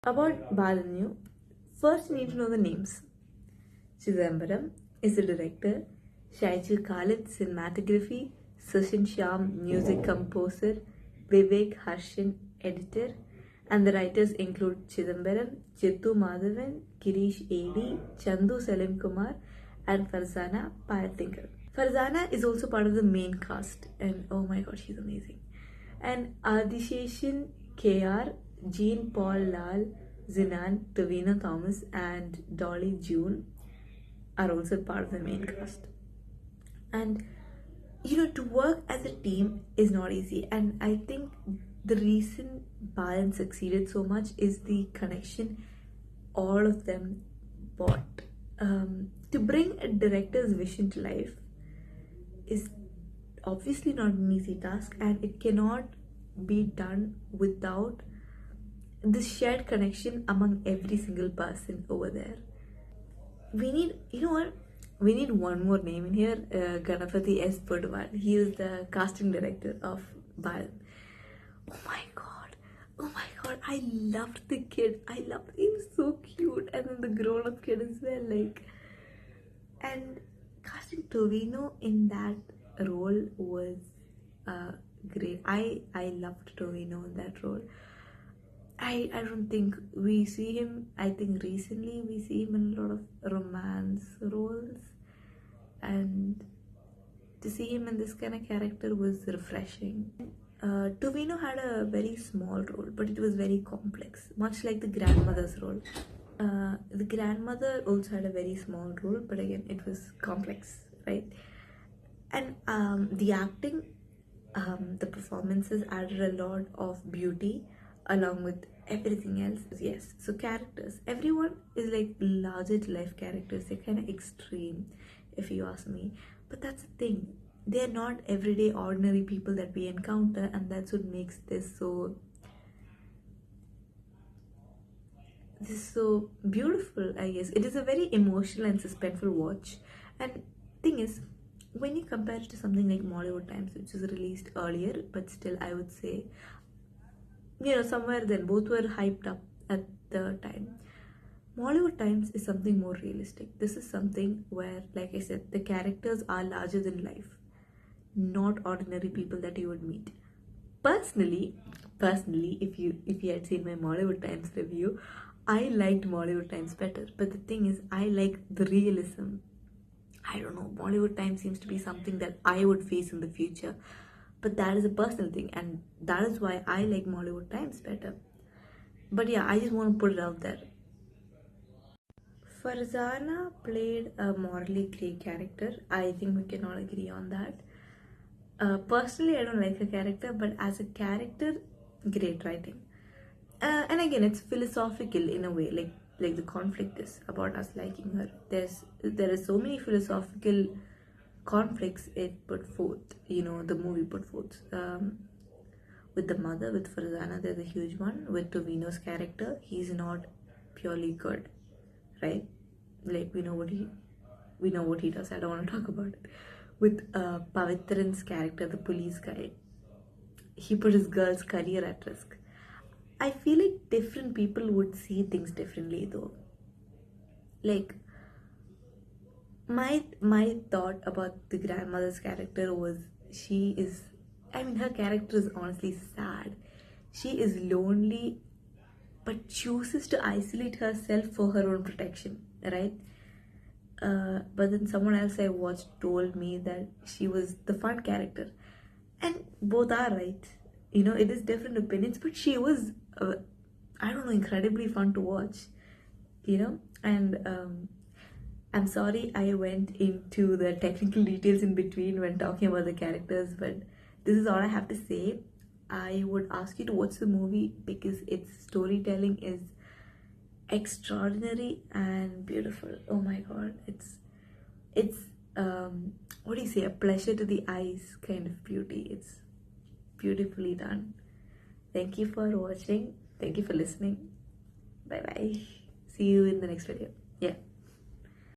About Balan, first you need to know the names. Chidambaram is the director, Shaiju Khalid cinematography, Sushin Shyam music composer, Vivek Harshan editor, and the writers include Chidambaram, Chittu Madhavan, Girish Edi, Chandu Salim Kumar, and Farzana Payathinkar. Farzana is also part of the main cast, and oh my god, she's amazing. And Adisheshan KR, Jean Paul Lal, Zinan, Tavina Thomas, and Dolly June are also part of the main cast. And to work as a team is not easy. And I think the reason Balan succeeded so much is the connection all of them bought. To bring a director's vision to life is obviously not an easy task, and it cannot be done without this shared connection among every single person over there. We need, we need one more name in here. Ganapati S. Pudwal. He is the casting director of Balan. Oh my god, I loved the kid. He was so cute, and then the grown-up kid as well. And casting Tovino in that role was great. I loved Tovino in that role. I don't think we see him. I think recently we see him in a lot of romance roles, and to see him in this kind of character was refreshing. Tovino had a very small role, but it was very complex, much like the grandmother's role. The grandmother also had a very small role, but again, it was complex, right? And the acting, the performances added a lot of beauty along with everything else. Yes, so characters, everyone is like larger to life characters. They're kind of extreme, if you ask me, but that's the thing, they're not everyday ordinary people that we encounter, and that's what makes this so beautiful. I guess it is a very emotional and suspenseful watch. And thing is, when you compare it to something like Mollywood Times, which was released earlier, but still I would say, somewhere then both were hyped up at the time. Mollywood Times is something more realistic. This is something where, like I said, the characters are larger than life, not ordinary people that you would meet. Personally, if you had seen my Mollywood Times review, I liked Mollywood Times better. But the thing is, I like the realism. I don't know, Mollywood Times seems to be something that I would face in the future. But that is a personal thing, and that is why I like Mollywood Times better. But yeah, I just want to put it out there. Farzana played a morally grey character. I think we can all agree on that. Personally, I don't like her character, but as a character, great writing. And again, it's philosophical in a way, like the conflict is about us liking her. There are so many philosophical conflicts it put forth. The movie put forth. With the mother, with Farzana, there's a huge one. With Tovino's character, he's not purely good, right? Like we know what he does. I don't want to talk about it. With Pavitran's character, the police guy, he put his girl's career at risk. I feel like different people would see things differently though. Like my thought about the grandmother's character was, her character is honestly sad. She is lonely but chooses to isolate herself for her own protection, right? But then someone else I watched told me that she was the fun character, and both are right. It is different opinions, but she was incredibly fun to watch. And I'm sorry I went into the technical details in between when talking about the characters, but this is all I have to say. I would ask you to watch the movie because its storytelling is extraordinary and beautiful. Oh my god, it's what do you say, a pleasure to the eyes kind of beauty. It's beautifully done. Thank you for watching. Thank you for listening. Bye bye. See you in the next video.